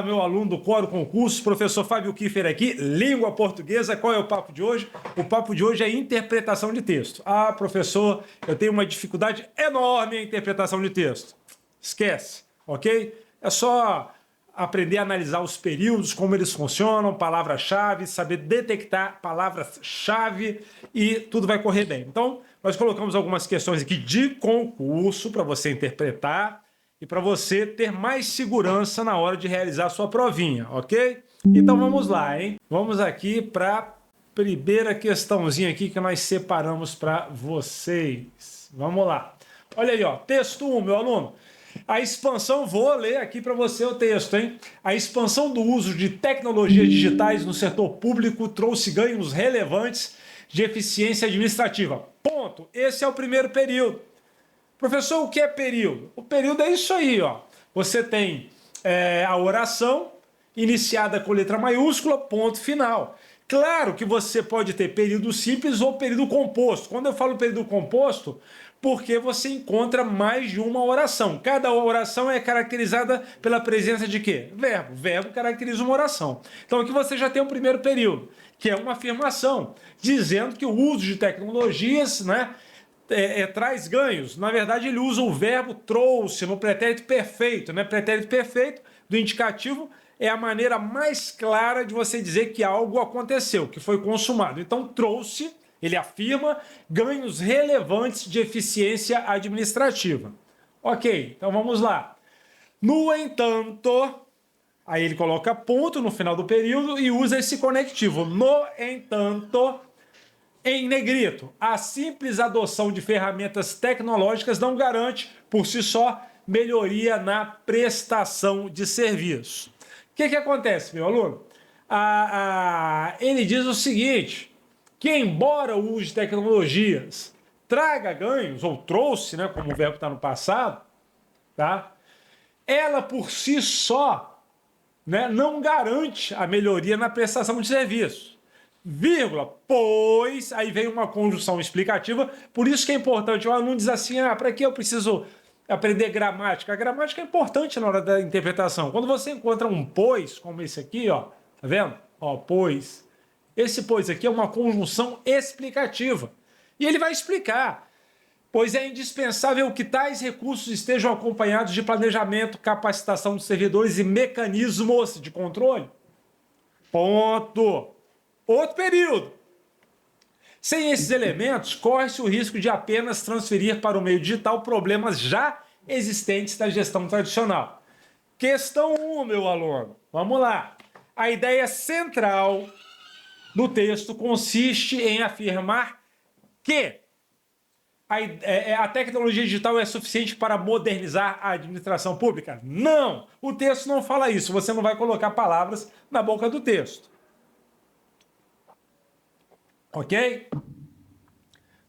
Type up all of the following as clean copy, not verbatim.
Olá, meu aluno do Coro Concurso, professor Fábio Kiefer aqui, língua portuguesa. Qual é o papo de hoje? O papo de hoje é interpretação de texto. Ah, professor, eu tenho uma dificuldade enorme em interpretação de texto. Esquece, ok? É só aprender a analisar os períodos, como eles funcionam, palavras-chave, saber detectar palavras-chave e tudo vai correr bem. Então, nós colocamos algumas questões aqui de concurso para você interpretar e para você ter mais segurança na hora de realizar a sua provinha, ok? Então vamos lá, hein? Vamos aqui para a primeira questãozinha aqui que nós separamos para vocês. Vamos lá. Olha aí, ó, texto 1, meu aluno. A expansão, vou ler aqui para você o texto, hein? A expansão do uso de tecnologias digitais no setor público trouxe ganhos relevantes de eficiência administrativa. Ponto. Esse é o primeiro período. Professor, o que é período? O período é isso aí, ó. Você tem a oração iniciada com letra maiúscula, ponto final. Claro que você pode ter período simples ou período composto. Quando eu falo período composto, porque você encontra mais de uma oração. Cada oração é caracterizada pela presença de quê? Verbo. Verbo caracteriza uma oração. Então aqui você já tem o primeiro período, que é uma afirmação, dizendo que o uso de tecnologias, né, traz ganhos. Na verdade, ele usa o verbo trouxe no pretérito perfeito, né? Pretérito perfeito do indicativo é a maneira mais clara de você dizer que algo aconteceu, que foi consumado. Então, trouxe, ele afirma, ganhos relevantes de eficiência administrativa. Ok, então vamos lá. No entanto, aí ele coloca ponto no final do período e usa esse conectivo. No entanto, em negrito, a simples adoção de ferramentas tecnológicas não garante, por si só, melhoria na prestação de serviço. O que acontece, meu aluno? Ele diz o seguinte, que embora o uso de tecnologias traga ganhos, ou trouxe, né, como o verbo está no passado, tá? Ela por si só, né, não garante a melhoria na prestação de serviço. Vírgula, pois, aí vem uma conjunção explicativa, por isso que é importante, o aluno diz assim, para que eu preciso aprender gramática? A gramática é importante na hora da interpretação. Quando você encontra um pois, como esse aqui, ó, tá vendo? Ó, pois. Esse pois aqui é uma conjunção explicativa. E ele vai explicar, pois é indispensável que tais recursos estejam acompanhados de planejamento, capacitação dos servidores e mecanismos de controle. Ponto. Outro período. Sem esses elementos, corre-se o risco de apenas transferir para o meio digital problemas já existentes da gestão tradicional. Questão 1, meu aluno. Vamos lá. A ideia central do texto consiste em afirmar que a tecnologia digital é suficiente para modernizar a administração pública? Não! O texto não fala isso. Você não vai colocar palavras na boca do texto. Ok?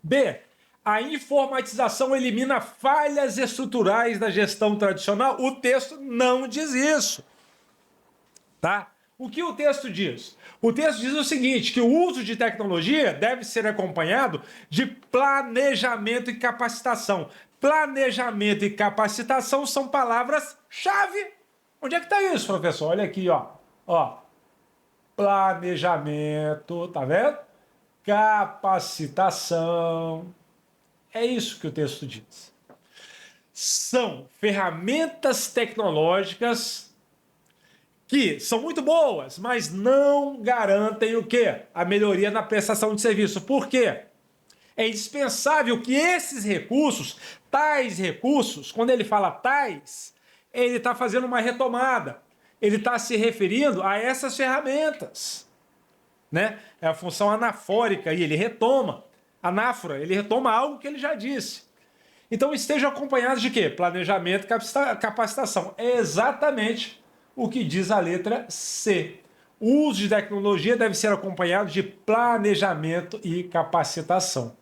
B. A informatização elimina falhas estruturais da gestão tradicional? O texto não diz isso. Tá? O que o texto diz? O texto diz o seguinte, que o uso de tecnologia deve ser acompanhado de planejamento e capacitação. Planejamento e capacitação são palavras-chave. Onde é que está isso, professor? Olha aqui, ó. Ó. Planejamento, tá vendo? Capacitação. É isso que o texto diz. São ferramentas tecnológicas que são muito boas, mas não garantem o quê? A melhoria na prestação de serviço. Por quê? É indispensável que esses recursos, tais recursos, quando ele fala tais, ele está fazendo uma retomada. Ele está se referindo a essas ferramentas. Né? É a função anafórica e ele retoma, anáfora, ele retoma algo que ele já disse. Então estejam acompanhados de quê? Planejamento e capacitação. É exatamente o que diz a letra C. O uso de tecnologia deve ser acompanhado de planejamento e capacitação.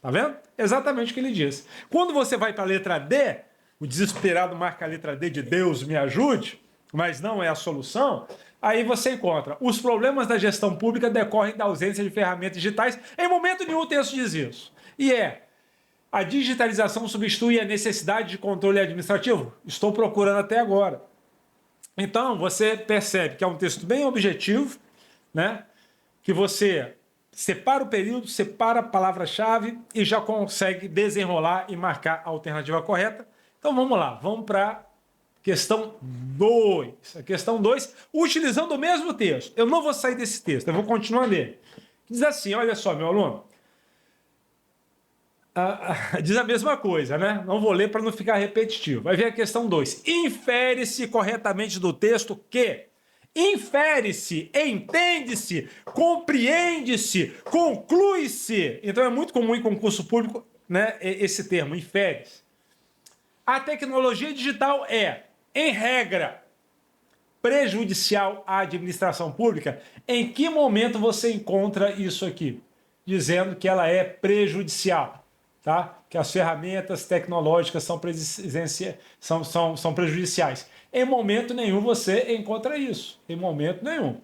Tá vendo? Exatamente o que ele diz. Quando você vai para a letra D, o desesperado marca a letra D de Deus me ajude, mas não é a solução. Aí você encontra, os problemas da gestão pública decorrem da ausência de ferramentas digitais. Em momento nenhum o texto diz isso. E a digitalização substitui a necessidade de controle administrativo? Estou procurando até agora. Então, você percebe que é um texto bem objetivo, né? Que você separa o período, separa a palavra-chave e já consegue desenrolar e marcar a alternativa correta. Então, vamos lá. Vamos para questão 2. A questão 2, utilizando o mesmo texto. Eu não vou sair desse texto, eu vou continuar nele. Diz assim, olha só, meu aluno. Diz a mesma coisa, né? Não vou ler para não ficar repetitivo. Vai ver a questão 2. Infere-se corretamente do texto que infere-se, entende-se, compreende-se, conclui-se. Então é muito comum em concurso público, né, esse termo, infere-se. A tecnologia digital é, em regra, prejudicial à administração pública. Em que momento você encontra isso aqui? Dizendo que ela é prejudicial. Tá? Que as ferramentas tecnológicas são prejudiciais. Em momento nenhum você encontra isso. Em momento nenhum.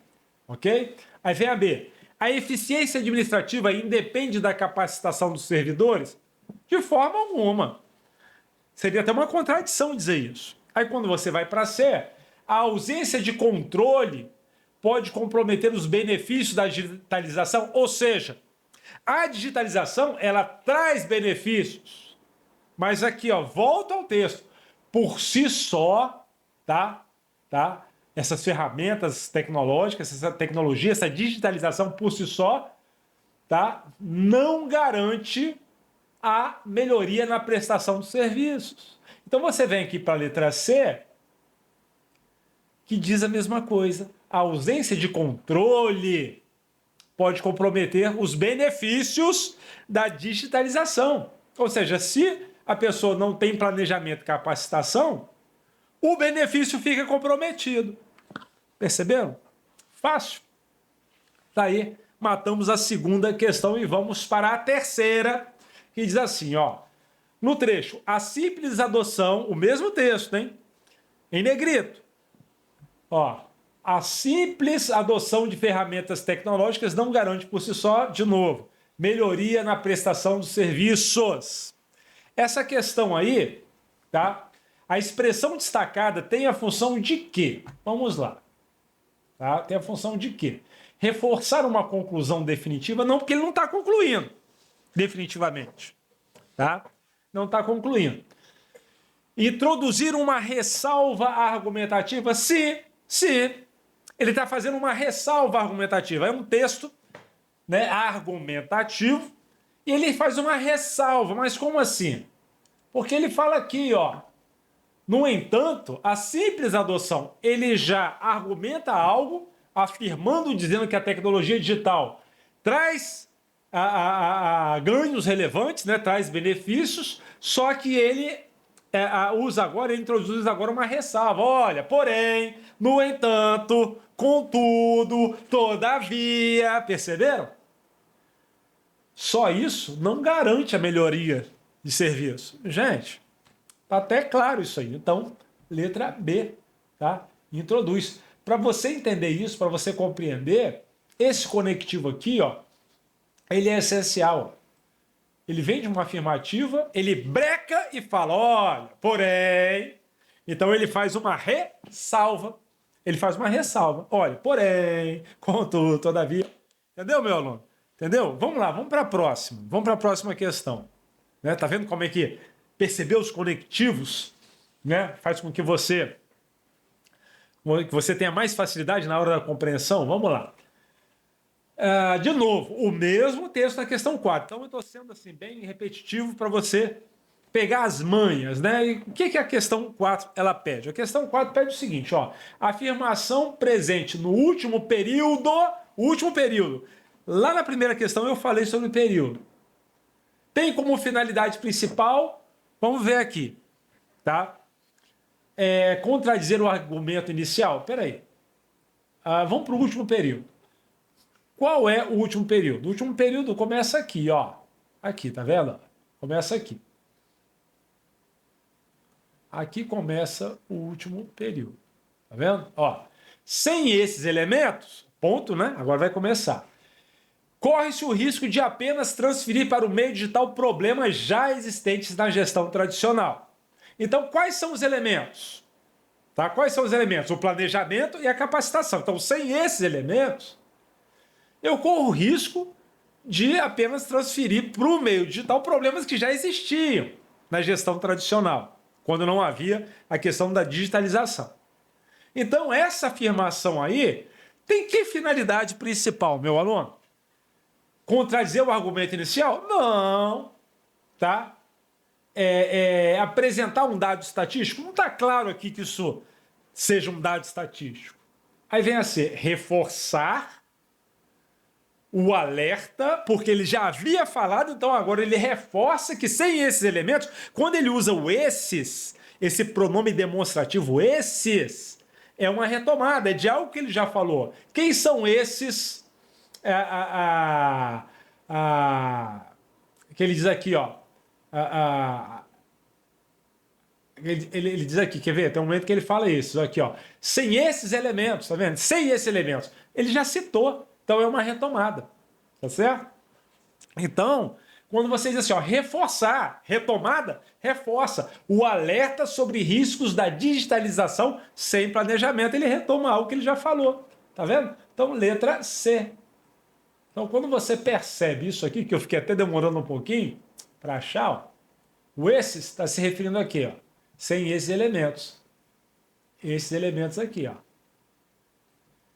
Ok? Aí vem a B. A eficiência administrativa independe da capacitação dos servidores? De forma alguma. Seria até uma contradição dizer isso. Aí quando você vai para C, a ausência de controle pode comprometer os benefícios da digitalização, ou seja, a digitalização, ela traz benefícios. Mas aqui, ó, volta ao texto. Por si só, tá? Essas ferramentas tecnológicas, essa tecnologia, essa digitalização por si só, tá? Não garante a melhoria na prestação dos serviços. Então você vem aqui para a letra C, que diz a mesma coisa. A ausência de controle pode comprometer os benefícios da digitalização. Ou seja, se a pessoa não tem planejamento e capacitação, o benefício fica comprometido. Perceberam? Fácil. Daí, matamos a segunda questão e vamos para a terceira, que diz assim, ó. No trecho, a simples adoção, o mesmo texto, hein? Em negrito. Ó. A simples adoção de ferramentas tecnológicas não garante por si só, de novo, melhoria na prestação dos serviços. Essa questão aí, tá? A expressão destacada tem a função de quê? Vamos lá. Tá? Tem a função de quê? Reforçar uma conclusão definitiva, não, porque ele não está concluindo definitivamente. Tá? Não está concluindo. Introduzir uma ressalva argumentativa, se ele está fazendo uma ressalva argumentativa. É um texto, né, argumentativo e ele faz uma ressalva. Mas como assim? Porque ele fala aqui, ó. No entanto, a simples adoção, ele já argumenta algo, afirmando, dizendo que a tecnologia digital traz ganhos relevantes, né, traz benefícios, só que ele ele introduz agora uma ressalva. Olha, porém, no entanto, contudo, todavia, perceberam? Só isso não garante a melhoria de serviço. Gente, tá até claro isso aí. Então, letra B, tá? Introduz. Para você entender isso, para você compreender, esse conectivo aqui, ó, ele é essencial. Ele vem de uma afirmativa, ele breca e fala, olha, porém... Então ele faz uma ressalva. Ele faz uma ressalva. Olha, porém, contudo, todavia... Entendeu, meu aluno? Entendeu? Vamos lá, vamos para a próxima. Vamos para a próxima questão. Né? Tá vendo como é que perceber os conectivos, né, faz com que você tenha mais facilidade na hora da compreensão? Vamos lá. De novo, o mesmo texto na questão 4. Então, eu estou sendo assim, bem repetitivo para você pegar as manhas, né? E o que a questão 4 ela pede? A questão 4 pede o seguinte, ó. Afirmação presente no último período. Lá na primeira questão eu falei sobre o período. Tem como finalidade principal, vamos ver aqui, tá? Contradizer o argumento inicial. Peraí. Vamos para o último período. Qual é o último período? O último período começa aqui, ó. Aqui, tá vendo? Começa aqui. Aqui começa o último período. Tá vendo? Ó, sem esses elementos, ponto, né? Agora vai começar. Corre-se o risco de apenas transferir para o meio digital problemas já existentes na gestão tradicional. Então, quais são os elementos? Tá? Quais são os elementos? O planejamento e a capacitação. Então, sem esses elementos, eu corro o risco de apenas transferir para o meio digital problemas que já existiam na gestão tradicional, quando não havia a questão da digitalização. Então, essa afirmação aí tem que finalidade principal, meu aluno? Contradizer o argumento inicial? Não. Tá? Apresentar um dado estatístico? Não está claro aqui que isso seja um dado estatístico. Aí vem a ser reforçar o alerta, porque ele já havia falado, então agora ele reforça que sem esses elementos, quando ele usa o esses, esse pronome demonstrativo esses, é uma retomada, é de algo que ele já falou. Quem são esses? Que ele diz aqui, ó. Ele diz aqui, quer ver? Tem um momento que ele fala isso, aqui, ó. Sem esses elementos, tá vendo? Sem esses elementos. Ele já citou, então é uma retomada, tá certo? Então, quando você diz assim, ó, reforçar, retomada, reforça. O alerta sobre riscos da digitalização sem planejamento, ele retoma algo que ele já falou, tá vendo? Então, letra C. Então, quando você percebe isso aqui, que eu fiquei até demorando um pouquinho para achar, ó, o esses está se referindo aqui, ó, sem esses elementos. Esses elementos aqui, ó.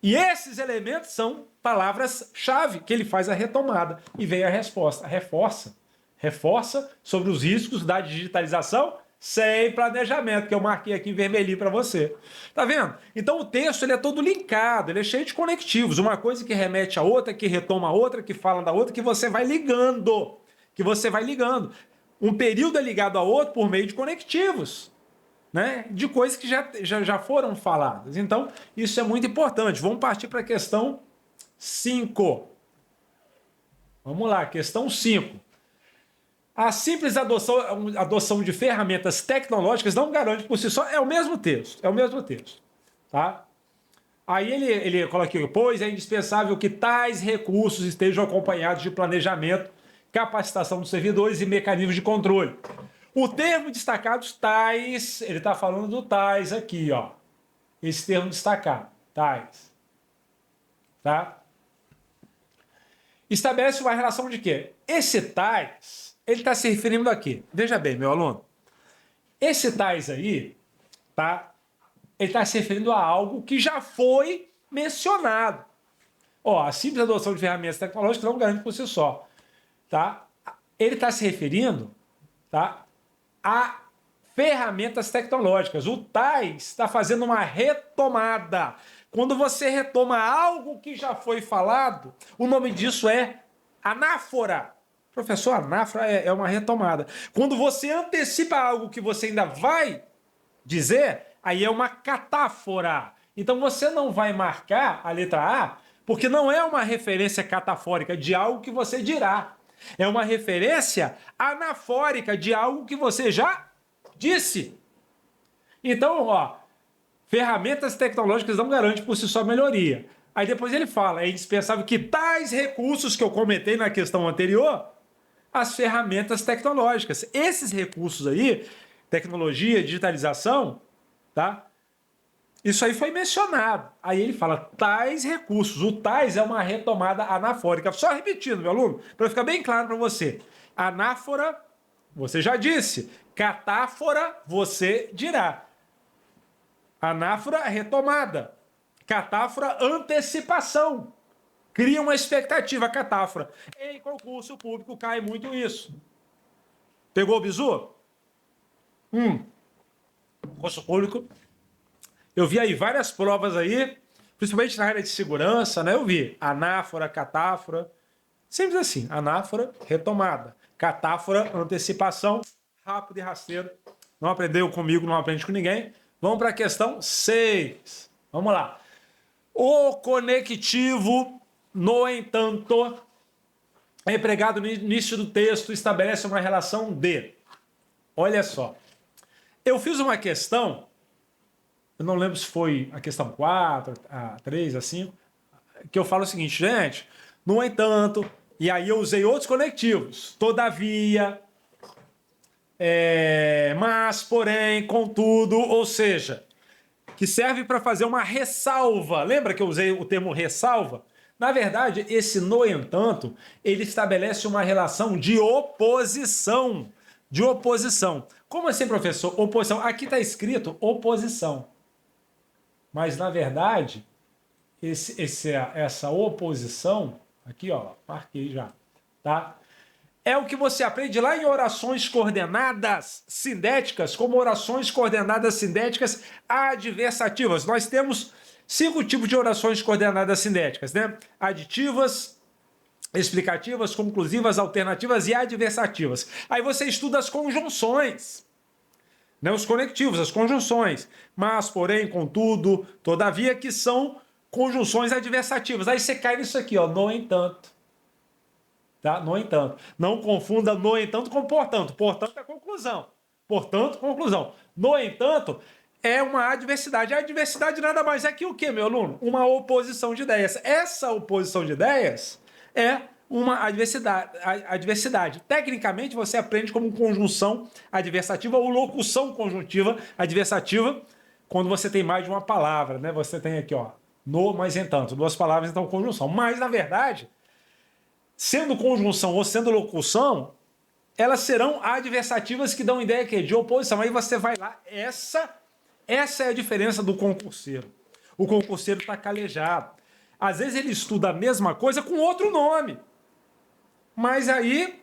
E esses elementos são palavras-chave que ele faz a retomada. E vem a resposta. Reforça. Reforça sobre os riscos da digitalização sem planejamento, que eu marquei aqui em vermelhinho para você. Tá vendo? Então o texto ele é todo linkado, ele é cheio de conectivos. Uma coisa que remete a outra, que retoma a outra, que fala da outra, que você vai ligando. Que você vai ligando. Um período é ligado a outro por meio de conectivos. Né, de coisas que já foram faladas. Então, isso é muito importante. Vamos partir para a questão 5. Vamos lá, questão 5. A simples adoção de ferramentas tecnológicas não garante por si só, é o mesmo texto, tá? Aí ele coloca aqui, pois é indispensável que tais recursos estejam acompanhados de planejamento, capacitação dos servidores e mecanismos de controle. O termo destacado, tais, ele está falando do tais aqui, ó. Esse termo destacado, tais. Tá? Estabelece uma relação de quê? Esse tais, ele está se referindo a quê? Veja bem, meu aluno. Esse tais aí, tá? Ele está se referindo a algo que já foi mencionado. Ó, a simples adoção de ferramentas tecnológicas não garante por si só. Tá? Ele está se referindo, tá, a ferramentas tecnológicas. O tais está fazendo uma retomada. Quando você retoma algo que já foi falado, o nome disso é anáfora. Professor, anáfora é uma retomada. Quando você antecipa algo que você ainda vai dizer, aí é uma catáfora. Então você não vai marcar a letra A, porque não é uma referência catafórica de algo que você dirá. É uma referência anafórica de algo que você já disse. Então, ó, ferramentas tecnológicas não garantem por si só melhoria. Aí depois ele fala, é indispensável que tais recursos que eu comentei na questão anterior, as ferramentas tecnológicas. Esses recursos aí, tecnologia, digitalização, tá? Isso aí foi mencionado. Aí ele fala tais recursos. O tais é uma retomada anafórica. Só repetindo, meu aluno, para ficar bem claro para você. Anáfora, você já disse. Catáfora, você dirá. Anáfora, retomada. Catáfora, antecipação. Cria uma expectativa. Catáfora. Em concurso público cai muito isso. Pegou o bizu? Concurso público. Eu vi aí várias provas aí, principalmente na área de segurança, né? Eu vi anáfora, catáfora, simples assim, anáfora, retomada, catáfora, antecipação, rápido e rasteiro. Não aprendeu comigo, não aprende com ninguém. Vamos para a questão 6. Vamos lá. O conectivo, no entanto, empregado no início do texto, estabelece uma relação de... Olha só. Eu fiz uma questão... Eu não lembro se foi a questão 4, a 3, a 5, que eu falo o seguinte, gente, no entanto, e aí eu usei outros conectivos, todavia, mas, porém, contudo, ou seja, que serve para fazer uma ressalva. Lembra que eu usei o termo ressalva? Na verdade, esse no entanto, ele estabelece uma relação de oposição. De oposição. Como assim, professor? Oposição. Aqui está escrito oposição. Mas, na verdade, essa oposição, aqui, ó, marquei já, tá? É o que você aprende lá em orações coordenadas sindéticas, como orações coordenadas sindéticas adversativas. Nós temos 5 tipos de orações coordenadas sindéticas, né? Aditivas, explicativas, conclusivas, alternativas e adversativas. Aí você estuda as conjunções, né? Os conectivos, as conjunções. Mas, porém, contudo, todavia, que são conjunções adversativas. Aí você cai nisso aqui, ó, no entanto. Tá? No entanto. Não confunda no entanto com portanto. Portanto é conclusão. Portanto, conclusão. No entanto, é uma adversidade. A adversidade nada mais é que o quê, meu aluno? Uma oposição de ideias. Essa oposição de ideias é uma adversidade. Tecnicamente, você aprende como conjunção adversativa ou locução conjuntiva adversativa quando você tem mais de uma palavra, né? Você tem aqui, ó, no, mas entanto. 2 palavras, então conjunção. Mas, na verdade, sendo conjunção ou sendo locução, elas serão adversativas que dão ideia aqui, de oposição. Aí você vai lá, essa é a diferença do concurseiro. O concurseiro está calejado. Às vezes ele estuda a mesma coisa com outro nome. Mas aí,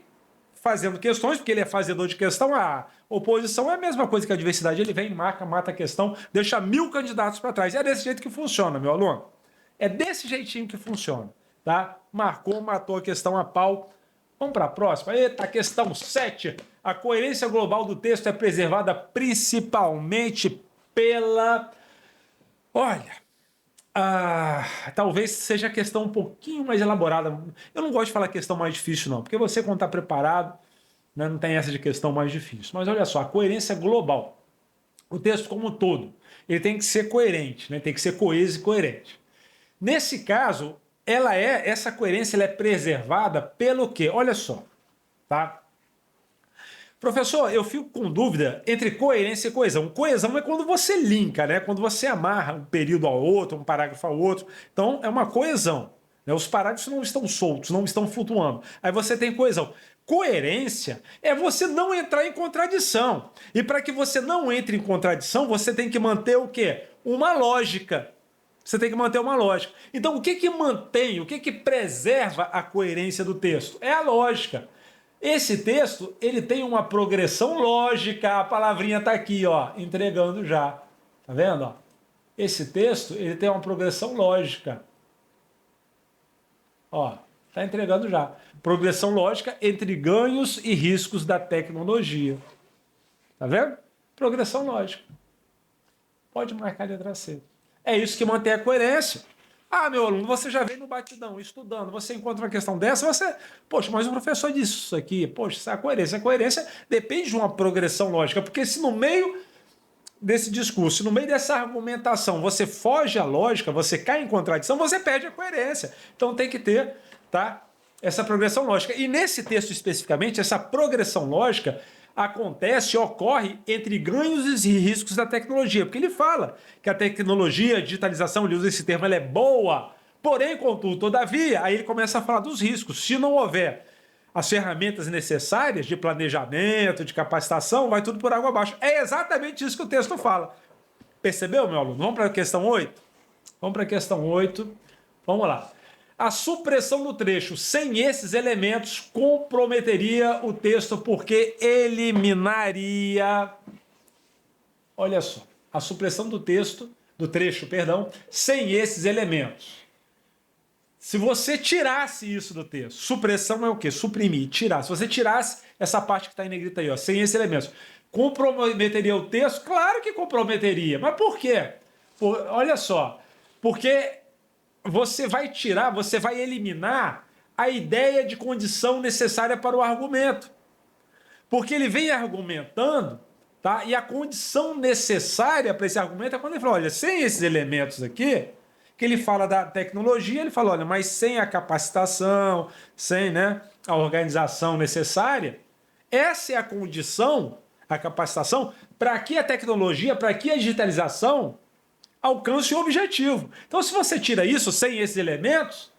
fazendo questões, porque ele é fazedor de questão, a oposição é a mesma coisa que a adversidade. Ele vem, marca, mata a questão, deixa 1000 candidatos para trás. É desse jeito que funciona, meu aluno. É desse jeitinho que funciona. Tá? Marcou, matou a questão a pau. Vamos para a próxima. Eita, questão 7. A coerência global do texto é preservada principalmente pela... Olha, talvez seja a questão um pouquinho mais elaborada. Eu não gosto de falar questão mais difícil, não, porque você, quando está preparado, né, não tem essa de questão mais difícil. Mas olha só, a coerência global. O texto como um todo, ele tem que ser coerente, né? Tem que ser coeso e coerente. Nesse caso, essa coerência ela é preservada pelo quê? Olha só, tá? Professor, eu fico com dúvida entre coerência e coesão. Coesão é quando você linka, né? Quando você amarra um período ao outro, um parágrafo ao outro. Então, é uma coesão, né? Os parágrafos não estão soltos, não estão flutuando. Aí você tem coesão. Coerência é você não entrar em contradição. E para que você não entre em contradição, você tem que manter o quê? Uma lógica. Você tem que manter uma lógica. Então, o que mantém, o que preserva a coerência do texto? É a lógica. Esse texto, ele tem uma progressão lógica. A palavrinha está aqui, ó, entregando já. Tá vendo? Ó? Esse texto, ele tem uma progressão lógica. Ó, está entregando já. Progressão lógica entre ganhos e riscos da tecnologia. Tá vendo? Progressão lógica. Pode marcar a letra C. É isso que mantém a coerência. Ah, meu aluno, você já vem no batidão, estudando, você encontra uma questão dessa, você... Poxa, mas o professor disse isso aqui. Poxa, isso é a coerência. A coerência depende de uma progressão lógica, porque se no meio desse discurso, no meio dessa argumentação, você foge à lógica, você cai em contradição, você perde a coerência. Então tem que ter, tá, essa progressão lógica. E nesse texto especificamente, essa progressão lógica acontece, ocorre entre ganhos e riscos da tecnologia, porque ele fala que a tecnologia, a digitalização, ele usa esse termo, ela é boa, porém, contudo, todavia, aí ele começa a falar dos riscos. Se não houver as ferramentas necessárias de planejamento, de capacitação, vai tudo por água abaixo. É exatamente isso que o texto fala. Percebeu, meu aluno? Vamos para a questão 8? Vamos para a questão 8. Vamos lá. A supressão do trecho sem esses elementos comprometeria o texto porque eliminaria... Olha só, a supressão do trecho, sem esses elementos. Se você tirasse isso do texto, supressão é o quê? Suprimir, tirar. Se você tirasse essa parte que está em negrita aí, ó, sem esses elementos, comprometeria o texto? Claro que comprometeria. Mas por quê? Olha só, porque você vai tirar, você vai eliminar a ideia de condição necessária para o argumento. Porque ele vem argumentando, tá? E a condição necessária para esse argumento é quando ele fala, olha, sem esses elementos aqui, que ele fala da tecnologia, ele fala, olha, mas sem a capacitação, sem, né, a organização necessária, essa é a condição, a capacitação, para que a tecnologia, para que a digitalização alcance o objetivo. Então, se você tira isso sem esses elementos,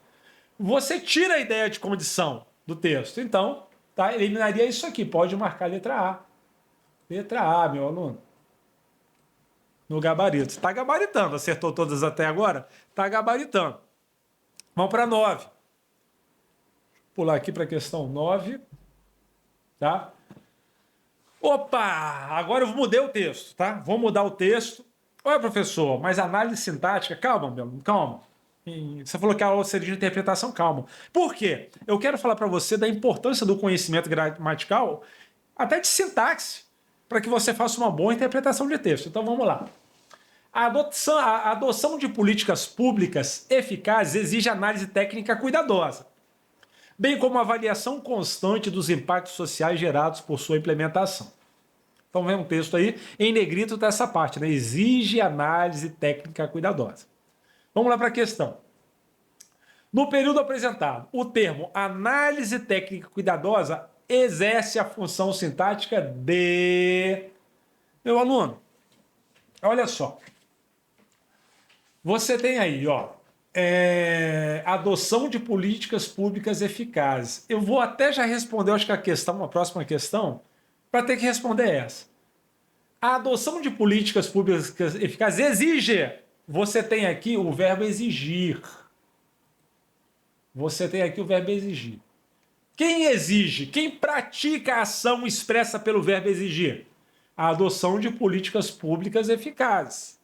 você tira a ideia de condição do texto. Então, tá, eliminaria isso aqui. Pode marcar a letra A. Letra A, meu aluno. No gabarito. Está gabaritando. Acertou todas até agora? Está gabaritando. Vamos para 9. Pular aqui para a questão 9. Tá? Opa! Agora eu mudei o texto, tá? Vou mudar o texto. Olha, professor, mas análise sintática... Calma, meu aluno, calma. Você falou que a aula seria de interpretação, calma. Por quê? Eu quero falar para você da importância do conhecimento gramatical, até de sintaxe, para que você faça uma boa interpretação de texto. Então vamos lá. A adoção de políticas públicas eficazes exige análise técnica cuidadosa, bem como avaliação constante dos impactos sociais gerados por sua implementação. Então vem um texto aí, em negrito está essa parte, né? Exige análise técnica cuidadosa. Vamos lá para a questão. No período apresentado, o termo análise técnica cuidadosa exerce a função sintática de... Meu aluno, olha só. Você tem aí, ó, adoção de políticas públicas eficazes. Eu vou até já responder, acho que uma próxima questão, para ter que responder essa. A adoção de políticas públicas eficazes exige... Você tem aqui o verbo exigir. Você tem aqui o verbo exigir. Quem exige? Quem pratica a ação expressa pelo verbo exigir? A adoção de políticas públicas eficazes.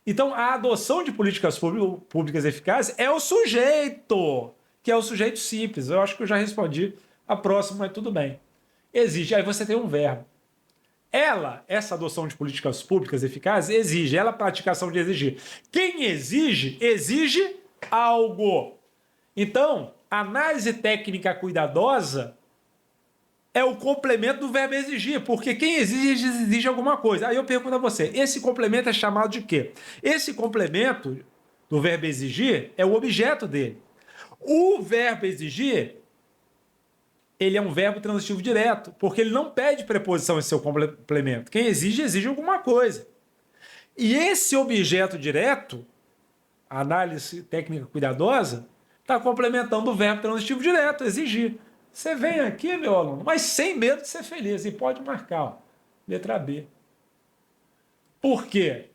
Então, a adoção de políticas públicas eficazes é o sujeito, que é o sujeito simples. Eu acho que eu já respondi a próxima, mas tudo bem. Exige. Aí você tem um verbo. Essa adoção de políticas públicas eficazes, exige, ela pratica a ação de exigir. Quem exige, exige algo. Então, análise técnica cuidadosa é o complemento do verbo exigir, porque quem exige, exige alguma coisa. Aí eu pergunto a você, esse complemento é chamado de quê? Esse complemento do verbo exigir é o objeto dele. O verbo exigir... ele é um verbo transitivo direto, porque ele não pede preposição em seu complemento. Quem exige, exige alguma coisa. E esse objeto direto, a análise técnica cuidadosa, está complementando o verbo transitivo direto, exigir. Você vem aqui, meu aluno, mas sem medo de ser feliz, e pode marcar, ó, letra B. Por quê?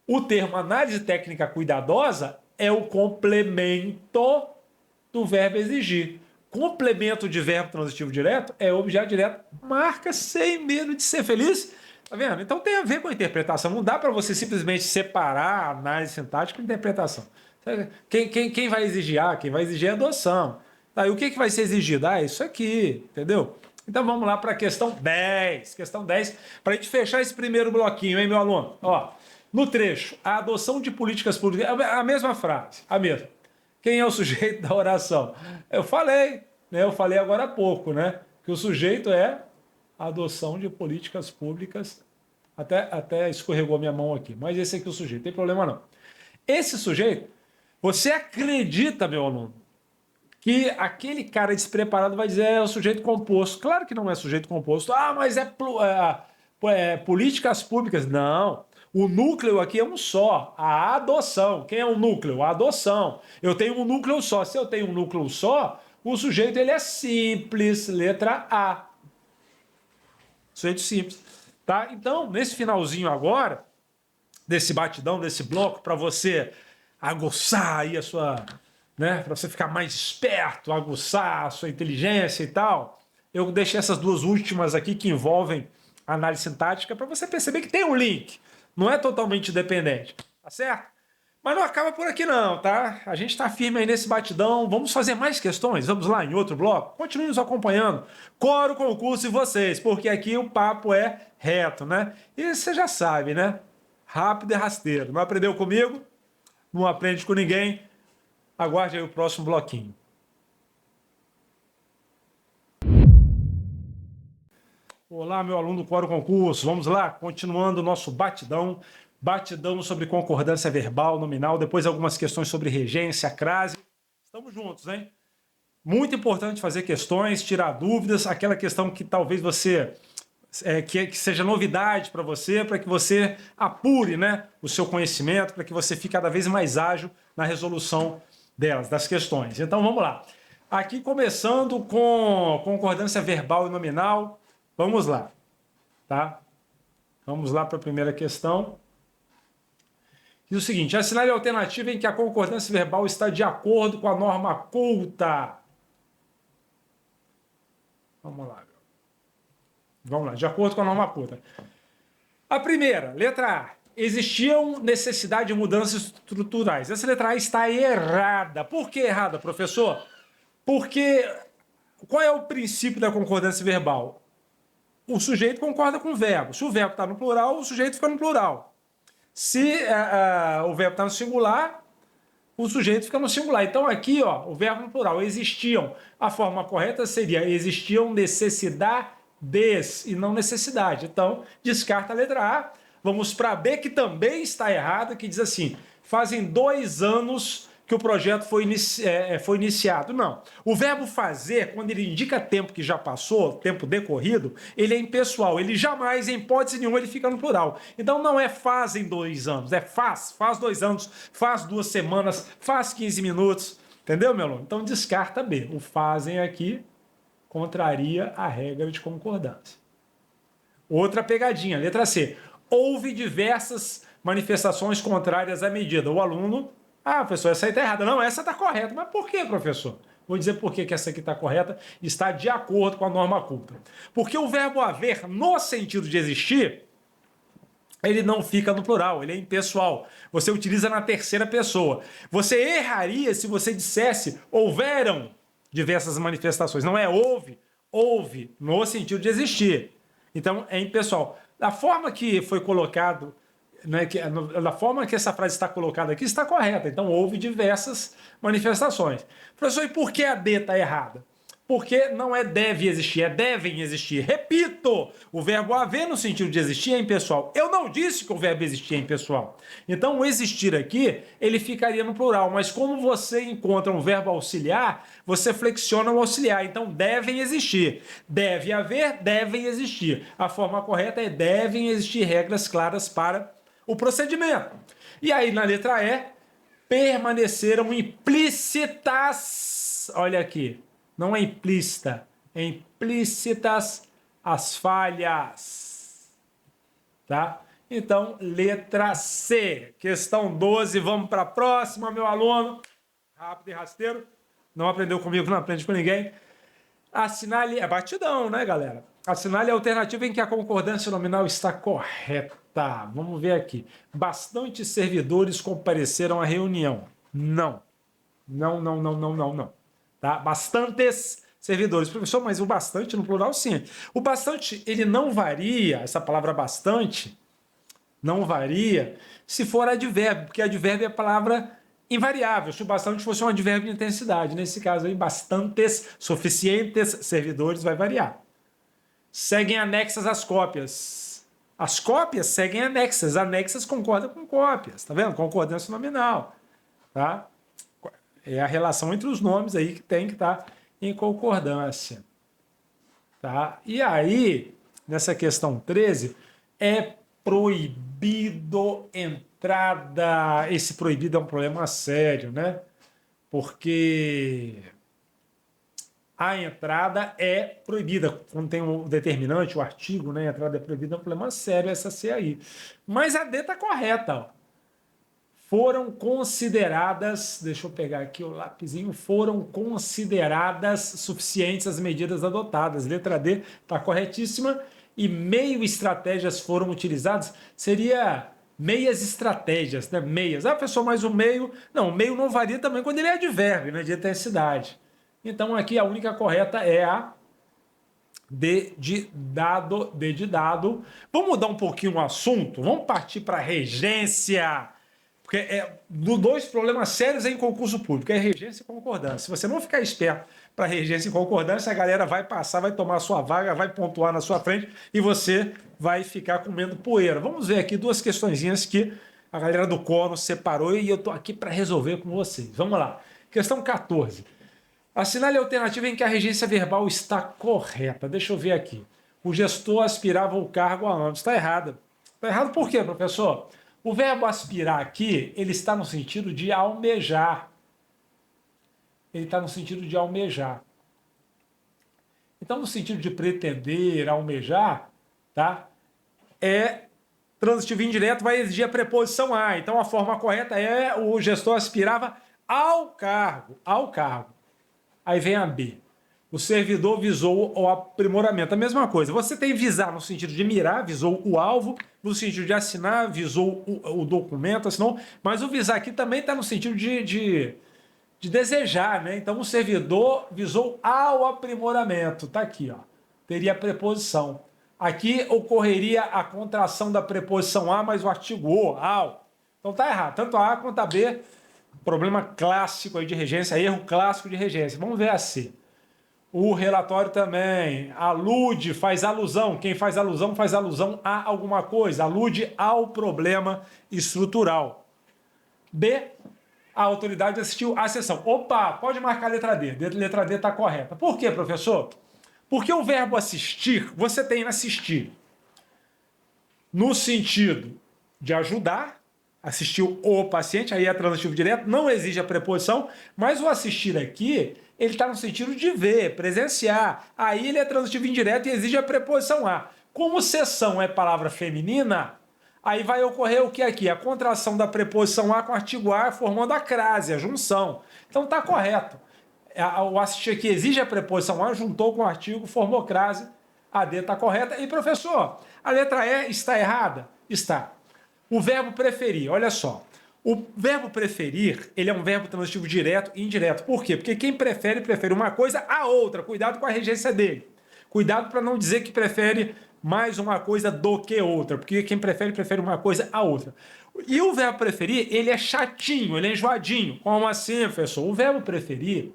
O termo análise técnica cuidadosa é o complemento do verbo exigir. Complemento de verbo transitivo direto é objeto direto. Marca sem medo de ser feliz. Tá vendo? Então tem a ver com a interpretação. Não dá para você simplesmente separar a análise sintática e interpretação. Quem vai exigir? Quem vai exigir é a adoção. Tá, e o que vai ser exigido? Isso aqui, entendeu? Então vamos lá para a questão 10. Questão 10, para a gente fechar esse primeiro bloquinho, hein, meu aluno? Ó, no trecho, a adoção de políticas públicas, a mesma frase, a mesma. Quem é o sujeito da oração? Eu falei agora há pouco, né? Que o sujeito é a adoção de políticas públicas. Até escorregou minha mão aqui. Mas esse aqui é o sujeito, não tem problema não. Esse sujeito, você acredita, meu aluno, que aquele cara despreparado vai dizer é o sujeito composto. Claro que não é sujeito composto. Mas é políticas públicas. Não. O núcleo aqui é um só, a adoção. Quem é o núcleo? A adoção. Eu tenho um núcleo só. Se eu tenho um núcleo só, o sujeito ele é simples, letra A. Sujeito simples. Tá? Então, nesse finalzinho agora, desse batidão, desse bloco, para você aguçar aí a sua... né, para você ficar mais esperto, aguçar a sua inteligência e tal, eu deixei essas duas últimas aqui que envolvem a análise sintática para você perceber que tem um link. Não é totalmente dependente, tá certo? Mas não acaba por aqui não, tá? A gente tá firme aí nesse batidão. Vamos fazer mais questões? Vamos lá em outro bloco? Continue nos acompanhando. Coro, concurso e vocês, porque aqui o papo é reto, né? E você já sabe, né? Rápido e rasteiro. Não aprendeu comigo? Não aprende com ninguém. Aguarde aí o próximo bloquinho. Olá, meu aluno do Quórum Concurso. Vamos lá, continuando o nosso batidão. Batidão sobre concordância verbal, nominal, depois algumas questões sobre regência, crase. Estamos juntos, hein? Muito importante fazer questões, tirar dúvidas, aquela questão que talvez você que seja novidade para você, para que você apure, né, o seu conhecimento, para que você fique cada vez mais ágil na resolução das questões. Então vamos lá. Aqui começando com concordância verbal e nominal. Vamos lá, tá? Vamos lá para a primeira questão. Diz o seguinte: assinale a alternativa em que a concordância verbal está de acordo com a norma culta. Vamos lá. Vamos lá, de acordo com a norma culta. A primeira, letra A. Existiam necessidade de mudanças estruturais. Essa letra A está errada. Por que errada, professor? Porque qual é o princípio da concordância verbal? O sujeito concorda com o verbo. Se o verbo está no plural, o sujeito fica no plural. Se o verbo está no singular, o sujeito fica no singular. Então aqui, ó, o verbo no plural, existiam. A forma correta seria existiam necessidades e não necessidade. Então, descarta a letra A. Vamos para B, que também está errada, que diz assim: fazem 2 anos que o projeto foi iniciado. Não. O verbo fazer, quando ele indica tempo que já passou, tempo decorrido, ele é impessoal. Ele jamais, em hipótese nenhuma, ele fica no plural. Então não é fazem 2 anos, é faz 2 anos, faz 2 semanas, faz 15 minutos. Entendeu, meu aluno? Então descarta B. O fazem aqui contraria a regra de concordância. Outra pegadinha, letra C. Houve diversas manifestações contrárias à medida. O aluno... professor, essa aí está errada. Não, essa está correta. Mas por que, professor? Vou dizer por que essa aqui está correta e está de acordo com a norma culta. Porque o verbo haver, no sentido de existir, ele não fica no plural, ele é impessoal. Você utiliza na terceira pessoa. Você erraria se você dissesse houveram diversas manifestações. Não é houve, houve, no sentido de existir. Então, é impessoal. Da forma que foi colocado... da forma que essa frase está colocada aqui, está correta. Então, houve diversas manifestações. Professor, e por que a D está errada? Porque não é deve existir, é devem existir. Repito, o verbo haver no sentido de existir é impessoal. Eu não disse que o verbo existir é impessoal. Então, o existir aqui, ele ficaria no plural. Mas como você encontra um verbo auxiliar, você flexiona o auxiliar. Então, devem existir. Deve haver, devem existir. A forma correta é devem existir regras claras para o procedimento. E aí, na letra E, permaneceram implícitas, olha aqui, não é implícita, é implícitas as falhas. Tá? Então, letra C, questão 12, vamos para a próxima, meu aluno. Rápido e rasteiro, não aprendeu comigo, não aprende com ninguém. Assinale, é batidão, né, galera? Assinale a alternativa em que a concordância nominal está correta. Vamos ver aqui. Bastantes servidores compareceram à reunião. Não. Não, não, não, não, não, não. Tá? Bastantes servidores. Professor, mas o bastante no plural, sim. O bastante, ele não varia, essa palavra bastante, não varia se for advérbio, porque advérbio é a palavra invariável. Se o bastante fosse um advérbio de intensidade. Nesse caso aí, bastantes, suficientes servidores vai variar. Seguem anexas as cópias. As cópias seguem anexas. Anexas concordam com cópias. Tá vendo? Concordância nominal. Tá? É a relação entre os nomes aí que tem que estar em concordância. Tá? E aí, nessa questão 13, é proibido entrada. Esse proibido é um problema sério, né? Porque a entrada é proibida. Quando tem o determinante, o artigo, né? A entrada é proibida, é um problema sério essa C aí. Mas a D está correta, ó. Foram consideradas, deixa eu pegar aqui o lapisinho, foram consideradas suficientes as medidas adotadas. Letra D está corretíssima. E meio estratégias foram utilizadas. Seria meias estratégias, né? Meias. Professor, mas o meio... Não, o meio não varia também quando ele é advérbio, né? De intensidade. Então, aqui a única correta é a D de dado. D de dado. Vamos mudar um pouquinho o assunto? Vamos partir para a regência. Porque dois problemas sérios em concurso público, é regência e concordância. Se você não ficar esperto para regência e concordância, a galera vai passar, vai tomar a sua vaga, vai pontuar na sua frente e você vai ficar comendo poeira. Vamos ver aqui duas questõezinhas que a galera do Cono separou e eu estou aqui para resolver com vocês. Vamos lá. Questão 14. Assinale a alternativa em que a regência verbal está correta. Deixa eu ver aqui. O gestor aspirava o cargo há anos. Está errado. Está errado por quê, professor? O verbo aspirar aqui, ele está no sentido de almejar. Ele está no sentido de almejar. Então, no sentido de pretender, almejar, tá? Transitivo indireto vai exigir a preposição a. Então, a forma correta é o gestor aspirava ao cargo. Ao cargo. Aí vem a B. O servidor visou o aprimoramento. A mesma coisa. Você tem visar no sentido de mirar, visou o alvo. No sentido de assinar, visou o documento, assinou. Mas o visar aqui também está no sentido de desejar, né? Então, o servidor visou ao aprimoramento. Está aqui, ó. Teria a preposição. Aqui ocorreria a contração da preposição a, mais o artigo o, ao. Então, tá errado. Tanto a quanto a B, problema clássico aí de regência, erro clássico de regência. Vamos ver a C. O relatório também alude, faz alusão. Quem faz alusão a alguma coisa. Alude ao problema estrutural. B, a autoridade assistiu à sessão. Opa, pode marcar a letra D. Letra D está correta. Por quê, professor? Porque o verbo assistir, você tem assistir no sentido de ajudar, assistiu o paciente, aí é transitivo direto, não exige a preposição, mas o assistir aqui, ele está no sentido de ver, presenciar. Aí ele é transitivo indireto e exige a preposição a. Como sessão é palavra feminina, aí vai ocorrer o que aqui? A contração da preposição a com o artigo a, formando a crase, a junção. Então está correto. O assistir aqui exige a preposição a, juntou com o artigo, formou crase, a D está correta. E, professor, a letra E está errada? Está. O verbo preferir, olha só. O verbo preferir, ele é um verbo transitivo direto e indireto. Por quê? Porque quem prefere, prefere uma coisa a outra. Cuidado com a regência dele. Cuidado para não dizer que prefere mais uma coisa do que outra. Porque quem prefere, prefere uma coisa a outra. E o verbo preferir, ele é chatinho, ele é enjoadinho. Como assim, professor? O verbo preferir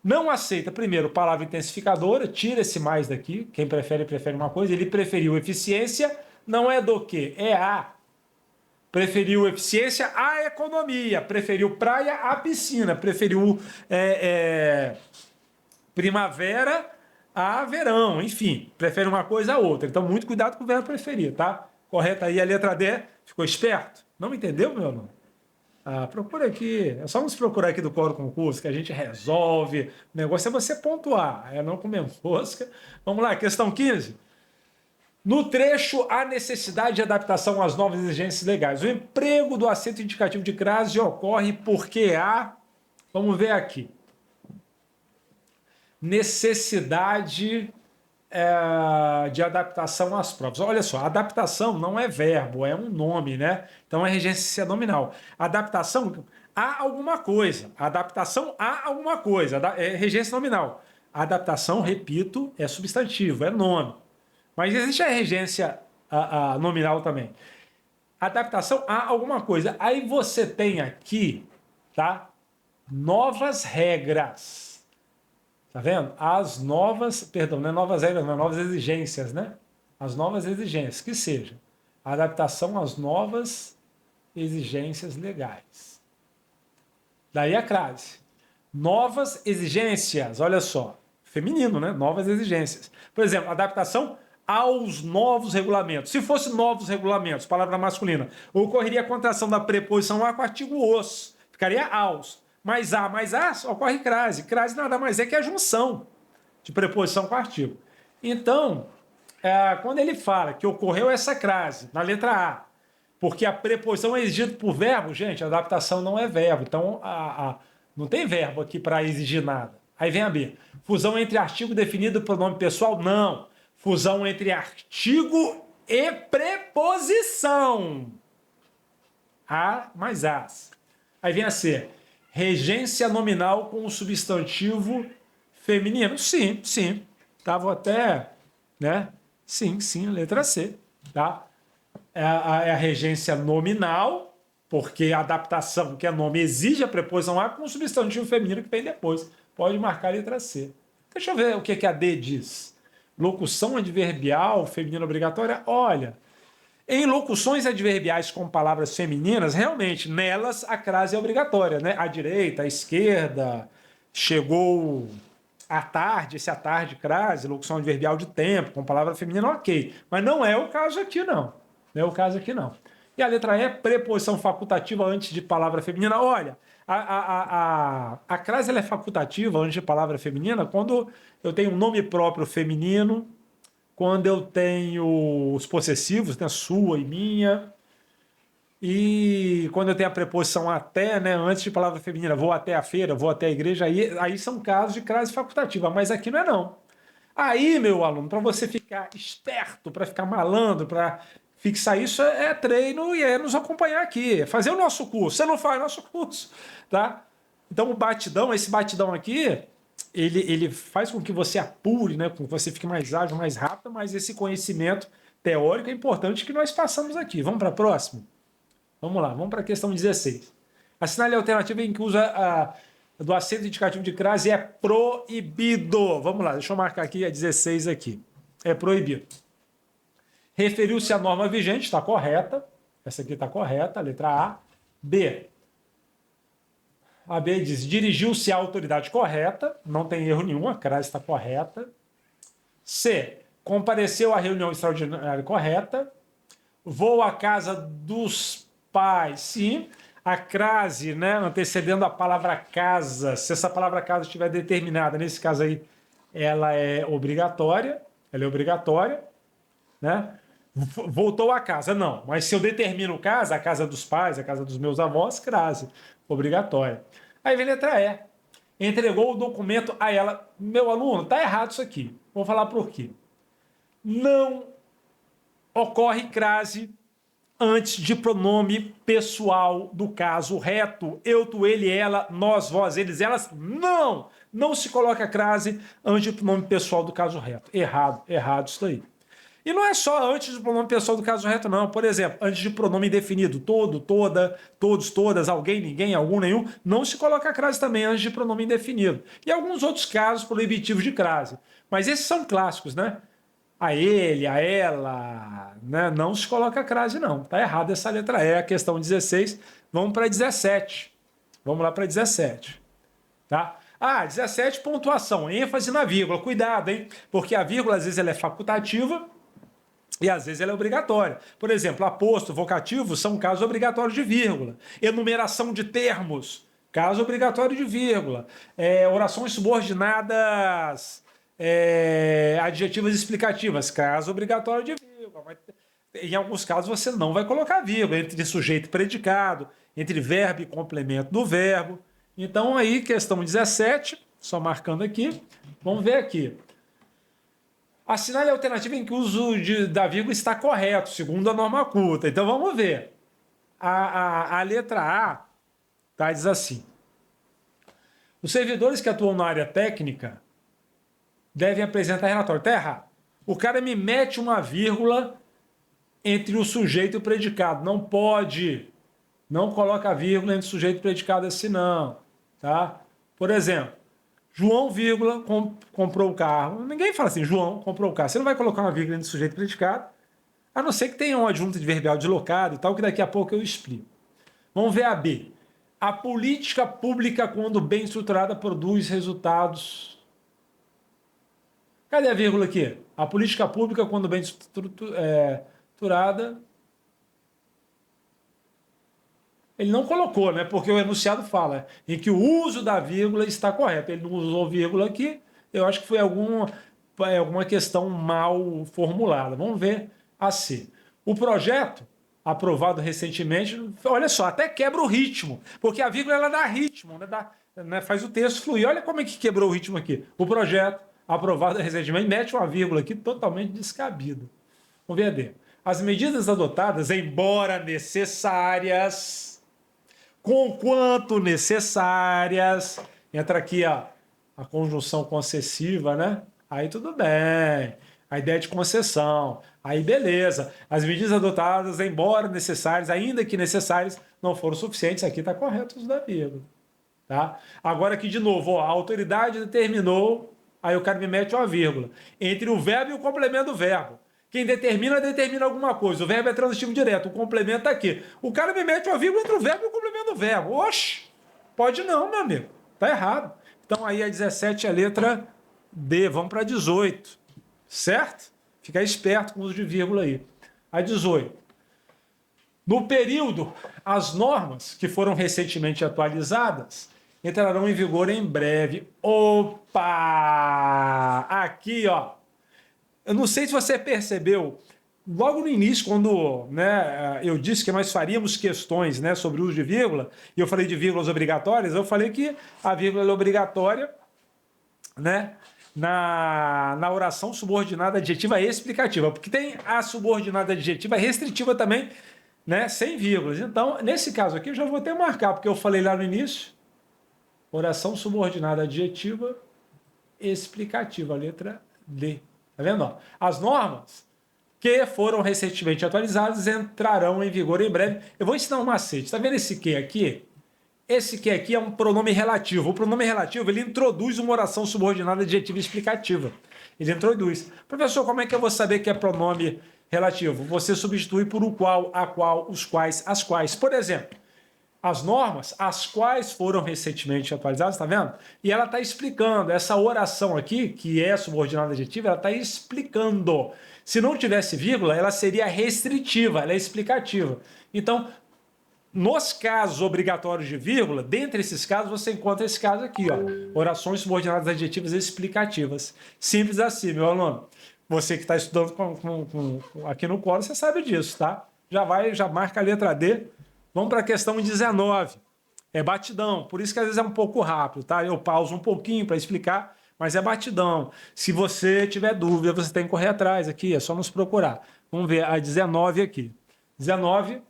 não aceita, primeiro, palavra intensificadora, tira esse mais daqui, quem prefere, prefere uma coisa, ele preferiu eficiência, não é do que, é a. Preferiu eficiência à economia, preferiu praia à piscina, preferiu primavera a verão, enfim, prefere uma coisa a outra. Então, muito cuidado com o verbo preferir, tá? Correta aí a letra D, ficou esperto? Não entendeu, meu irmão? Procura aqui, é só nos procurar aqui do Coro Concurso que a gente resolve. O negócio é você pontuar, é não comer mosca. Vamos lá, questão 15. No trecho, há necessidade de adaptação às novas exigências legais. O emprego do acento indicativo de crase ocorre porque há, vamos ver aqui, necessidade de adaptação às provas. Olha só, adaptação não é verbo, é um nome, né? Então é regência nominal. Adaptação a alguma coisa. Adaptação a alguma coisa. É regência nominal. Adaptação, repito, é substantivo, é nome. Mas existe a regência nominal também. Adaptação a alguma coisa. Aí você tem aqui, tá? Novas regras. Tá vendo? As novas, perdão, não é novas regras, não é novas exigências, né? As novas exigências, que seja a adaptação às novas exigências legais. Daí a crase. Novas exigências, olha só, feminino, né? Novas exigências. Por exemplo, adaptação aos novos regulamentos. Se fosse novos regulamentos, palavra masculina, ocorreria a contração da preposição a com o artigo os, ficaria aos. Mais a, ocorre crase. Crase nada mais é que a junção de preposição com artigo. Então, quando ele fala que ocorreu essa crase na letra A, porque a preposição é exigida por verbo, gente, a adaptação não é verbo. Então, não tem verbo aqui para exigir nada. Aí vem a B. Fusão entre artigo definido por nome pessoal? Não. Fusão entre artigo e preposição. A mais as. Aí vem a C. Regência nominal com o substantivo feminino. Sim, sim. Tava até, né? Sim, letra C, tá? É a regência nominal, porque a adaptação, que é nome, exige a preposição a com o substantivo feminino que vem depois. Pode marcar a letra C. Deixa eu ver o que a D diz. Locução adverbial feminina obrigatória. Olha, em locuções adverbiais com palavras femininas, realmente, nelas a crase é obrigatória, né? À direita, à esquerda, chegou à tarde, esse à tarde, crase, locução adverbial de tempo, com palavra feminina, ok. Mas não é o caso aqui, não. Não é o caso aqui, não. E a letra E, preposição facultativa antes de palavra feminina. Olha, a crase ela é facultativa antes de palavra feminina quando eu tenho um nome próprio feminino, quando eu tenho os possessivos, né, sua e minha, e quando eu tenho a preposição até, né, antes de palavra feminina, vou até a feira, vou até a igreja, aí são casos de crase facultativa, mas aqui não é não. Aí, meu aluno, para você ficar esperto, para ficar malandro, para fixar isso, é treino e é nos acompanhar aqui, é fazer o nosso curso. Você não faz o nosso curso, tá? Então o batidão, esse batidão aqui, ele faz com que você apure, né, com que você fique mais ágil, mais rápido, mas esse conhecimento teórico é importante que nós passamos aqui. Vamos para a próxima? Vamos lá, vamos para a questão 16. Assinale a alternativa em que usa do acento indicativo de crase é proibido. Vamos lá, deixa eu marcar aqui a 16 aqui. É proibido. Referiu-se à norma vigente, está correta. Essa aqui está correta, a letra A. B. A B diz, dirigiu-se à autoridade correta, não tem erro nenhum, a crase está correta. C. Compareceu à reunião extraordinária correta. Vou à casa dos pais, sim. A crase, né, antecedendo a palavra casa, se essa palavra casa estiver determinada, nesse caso aí, ela é obrigatória, né? Voltou a casa, não. Mas se eu determino casa, a casa dos pais, a casa dos meus avós, crase, obrigatória. Aí vem a letra E. Entregou o documento a ela. Meu aluno, tá errado isso aqui. Vou falar por quê. Não ocorre crase antes de pronome pessoal do caso reto. Eu, tu, ele, ela, nós, vós, eles, elas. Não! Não se coloca crase antes de pronome pessoal do caso reto. Errado, errado isso daí. E não é só antes do pronome pessoal do caso reto, não. Por exemplo, antes de pronome indefinido, todo, toda, todos, todas, alguém, ninguém, algum, nenhum, não se coloca crase também antes de pronome indefinido. E alguns outros casos proibitivos de crase. Mas esses são clássicos, né? A ele, a ela, né? Não se coloca crase, não. Está errada essa letra E, a questão 16. Vamos para 17. Vamos lá para 17. Tá? 17, pontuação, ênfase na vírgula. Cuidado, hein? Porque a vírgula, às vezes, ela é facultativa e às vezes ela é obrigatória. Por exemplo, aposto, vocativo são casos obrigatórios de vírgula. Enumeração de termos, caso obrigatório de vírgula. Orações subordinadas, adjetivas explicativas, caso obrigatório de vírgula. Mas, em alguns casos você não vai colocar vírgula entre sujeito e predicado, entre verbo e complemento do verbo. Então aí, questão 17, só marcando aqui, vamos ver aqui. Assinale a alternativa em que o uso da vírgula está correto, segundo a norma culta. Então vamos ver. A letra A diz assim. Os servidores que atuam na área técnica devem apresentar relatório. Está errado. O cara me mete uma vírgula entre o sujeito e o predicado. Não pode. Não coloca vírgula entre sujeito e predicado assim, não. Tá? Por exemplo, João, vírgula, comprou o carro. Ninguém fala assim, João comprou o carro. Você não vai colocar uma vírgula entre sujeito e predicado, a não ser que tenha um adjunto adverbial deslocado e tal, que daqui a pouco eu explico. Vamos ver a B. A política pública, quando bem estruturada, produz resultados. Cadê a vírgula aqui? A política pública, quando bem estruturada... Ele não colocou, né? Porque o enunciado fala em que o uso da vírgula está correto. Ele não usou vírgula aqui. Eu acho que foi alguma questão mal formulada. Vamos ver a C. O projeto, aprovado recentemente, olha só, até quebra o ritmo. Porque a vírgula ela dá ritmo, né? Faz o texto fluir. Olha como é que quebrou o ritmo aqui. O projeto, aprovado recentemente, mete uma vírgula aqui totalmente descabida. Vamos ver a D. As medidas adotadas, embora necessárias... conquanto necessárias, entra aqui a conjunção concessiva, né? Aí tudo bem, a ideia de concessão, aí beleza. As medidas adotadas, embora necessárias, ainda que necessárias, não foram suficientes, aqui está correto o uso da vírgula. Tá? Agora aqui de novo, ó, a autoridade determinou, aí o cara me mete uma vírgula, entre o verbo e o complemento do verbo. Quem determina alguma coisa. O verbo é transitivo direto, o complemento está aqui. O cara me mete uma vírgula entre o verbo e o complemento do verbo. Oxe, pode não, meu amigo. Está errado. Então aí a 17 é a letra D, vamos para 18, certo? Fica esperto com o uso de vírgula aí. A 18. No período, as normas que foram recentemente atualizadas entrarão em vigor em breve. Opa! Aqui, ó. Eu não sei se você percebeu, logo no início, quando, né, eu disse que nós faríamos questões, né, sobre o uso de vírgula, e eu falei de vírgulas obrigatórias, eu falei que a vírgula é obrigatória, né, na oração subordinada adjetiva explicativa, porque tem a subordinada adjetiva restritiva também, né, sem vírgulas. Então, nesse caso aqui, eu já vou até marcar, porque eu falei lá no início, oração subordinada adjetiva explicativa, letra D. Tá vendo? Ó? As normas que foram recentemente atualizadas entrarão em vigor em breve. Eu vou ensinar um macete. Tá vendo esse que aqui? Esse que aqui é um pronome relativo. O pronome relativo, ele introduz uma oração subordinada adjetiva explicativa. Ele introduz. Professor, como é que eu vou saber que é pronome relativo? Você substitui por o qual, a qual, os quais, as quais. Por exemplo, as normas, as quais foram recentemente atualizadas, tá vendo? E ela está explicando, essa oração aqui, que é subordinada adjetiva, ela está explicando. Se não tivesse vírgula, ela seria restritiva, ela é explicativa. Então, nos casos obrigatórios de vírgula, dentre esses casos, você encontra esse caso aqui, ó, orações subordinadas adjetivas explicativas. Simples assim, meu aluno. Você que está estudando aqui no colo, você sabe disso, tá? Já marca a letra D. Vamos para a questão 19. É batidão, por isso que às vezes é um pouco rápido, tá? Eu pauso um pouquinho para explicar, mas é batidão. Se você tiver dúvida, você tem que correr atrás aqui, é só nos procurar. Vamos ver a 19 aqui. 19,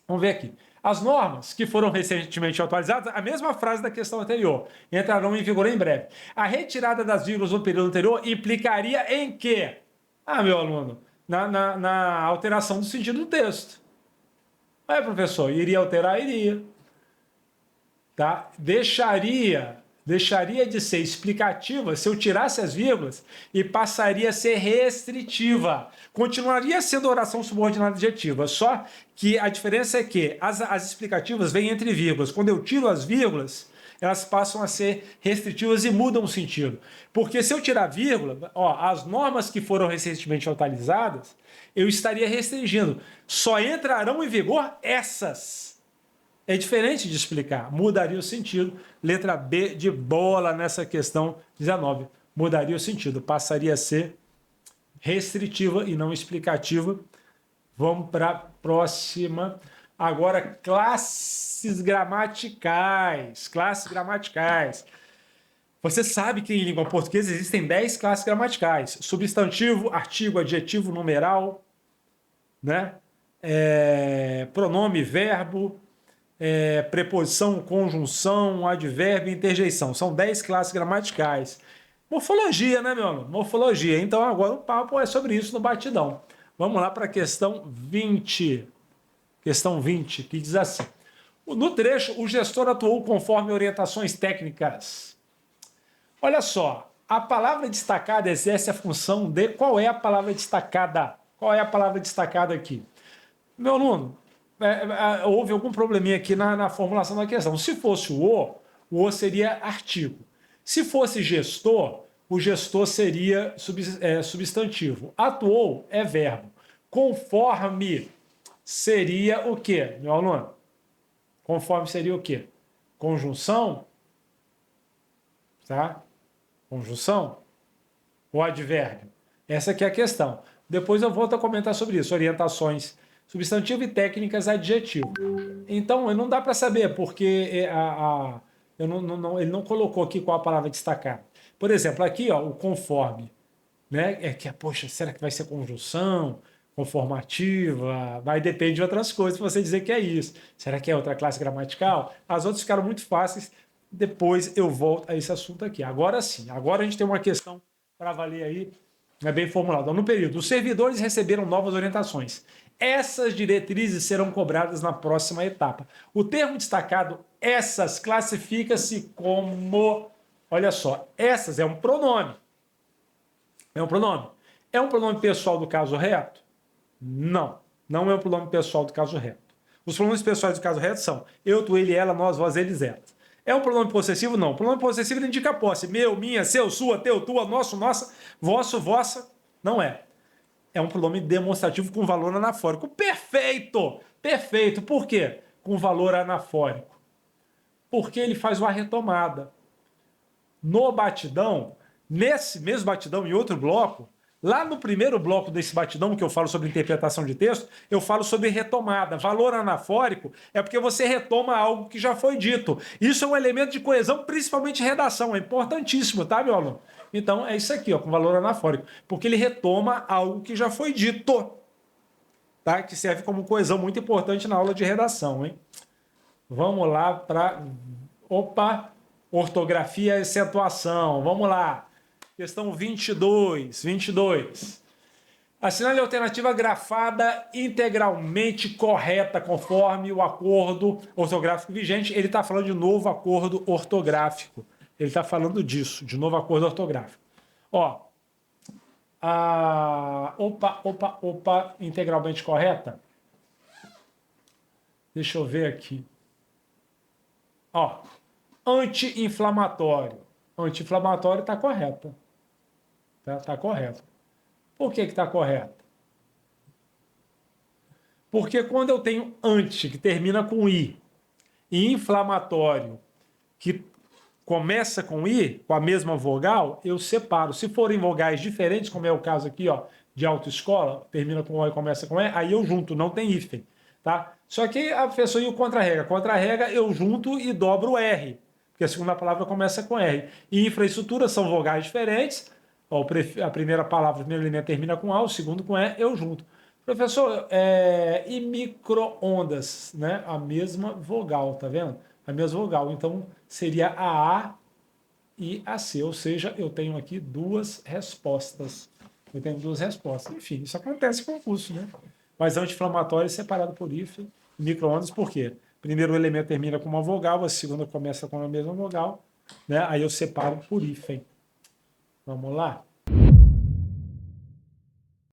vamos ver aqui. As normas que foram recentemente atualizadas, a mesma frase da questão anterior, entrarão em vigor em breve. A retirada das vírgulas no período anterior implicaria em quê? Ah, meu aluno, na alteração do sentido do texto. Professor, iria alterar? Iria. Tá? Deixaria de ser explicativa se eu tirasse as vírgulas e passaria a ser restritiva. Continuaria sendo oração subordinada adjetiva, só que a diferença é que as explicativas vêm entre vírgulas. Quando eu tiro as vírgulas, elas passam a ser restritivas e mudam o sentido. Porque se eu tirar vírgula, ó, as normas que foram recentemente atualizadas, eu estaria restringindo. Só entrarão em vigor essas. É diferente de explicar. Mudaria o sentido. Letra B de bola nessa questão 19. Mudaria o sentido. Passaria a ser restritiva e não explicativa. Vamos para a próxima. Agora, classes gramaticais. Classes gramaticais. Você sabe que em língua portuguesa existem 10 classes gramaticais. Substantivo, artigo, adjetivo, numeral, né? Pronome, verbo, preposição, conjunção, advérbio, interjeição. São 10 classes gramaticais. Morfologia, né, meu aluno? Morfologia. Então, agora o papo é sobre isso no batidão. Vamos lá para a questão 20. Questão 20, que diz assim. No trecho, o gestor atuou conforme orientações técnicas. Olha só, a palavra destacada exerce a função de... Qual é a palavra destacada? Qual é a palavra destacada aqui? Meu aluno, houve algum probleminha aqui na formulação da questão. Se fosse o O seria artigo. Se fosse gestor, o gestor seria substantivo. Atuou é verbo. Conforme seria o quê, meu aluno? Conforme seria o quê? Conjunção? Tá? Conjunção ou advérbio? Essa aqui é a questão. Depois eu volto a comentar sobre isso. Orientações substantivo e técnicas adjetivo. Então, não dá para saber, porque ele não colocou aqui qual a palavra destacada. Por exemplo, aqui, ó, o conforme. Né? Poxa, será que vai ser conjunção, conformativa? Vai depender de outras coisas para você dizer que é isso. Será que é outra classe gramatical? As outras ficaram muito fáceis. Depois eu volto a esse assunto aqui. Agora sim, agora a gente tem uma questão para valer aí, bem formulada. No período, os servidores receberam novas orientações. Essas diretrizes serão cobradas na próxima etapa. O termo destacado, essas, classifica-se como... Olha só, essas é um pronome. É um pronome. É um pronome pessoal do caso reto? Não, não é um pronome pessoal do caso reto. Os pronomes pessoais do caso reto são eu, tu, ele, ela, nós, vós, eles, elas. É um pronome possessivo? Não. O pronome possessivo indica posse. Meu, minha, seu, sua, teu, tua, nosso, nossa, vosso, vossa. Não é. É um pronome demonstrativo com valor anafórico. Perfeito! Perfeito. Por quê? Com valor anafórico. Porque ele faz uma retomada. No batidão, nesse mesmo batidão, em outro bloco, lá no primeiro bloco desse batidão, que eu falo sobre interpretação de texto, eu falo sobre retomada. Valor anafórico é porque você retoma algo que já foi dito. Isso é um elemento de coesão, principalmente redação. É importantíssimo, tá, meu aluno? Então, é isso aqui, ó, com valor anafórico. Porque ele retoma algo que já foi dito. Tá? Que serve como coesão muito importante na aula de redação, hein? Vamos lá para... Opa! Ortografia e acentuação. Vamos lá. Questão 22. Assinale a alternativa grafada integralmente correta, conforme o acordo ortográfico vigente. Ele está falando de novo acordo ortográfico. Ele está falando disso, de novo acordo ortográfico. Ó. Opa. Integralmente correta. Deixa eu ver aqui. Ó. Anti-inflamatório. Anti-inflamatório está correta. Tá correto. Por que está correto? Porque quando eu tenho anti, que termina com i, e inflamatório, que começa com i, com a mesma vogal, eu separo. Se forem vogais diferentes, como é o caso aqui, ó, de autoescola, termina com o e começa com e, aí eu junto, não tem hífen. Tá? Só que a professora e o contra-rega. Contra-rega eu junto e dobro o R, porque a segunda palavra começa com R. E infraestrutura são vogais diferentes. Ó, a primeira palavra, o primeiro elemento termina com A, o segundo com E, eu junto. Professor, e micro-ondas, né? A mesma vogal, tá vendo? A mesma vogal. Então, seria a A e a C. Ou seja, eu tenho aqui duas respostas. Enfim, isso acontece com o curso, né? Mas anti-inflamatório é separado por hífen. Micro-ondas, por quê? Primeiro elemento termina com uma vogal, a segunda começa com a mesma vogal, né? Aí eu separo por hífen. Vamos lá?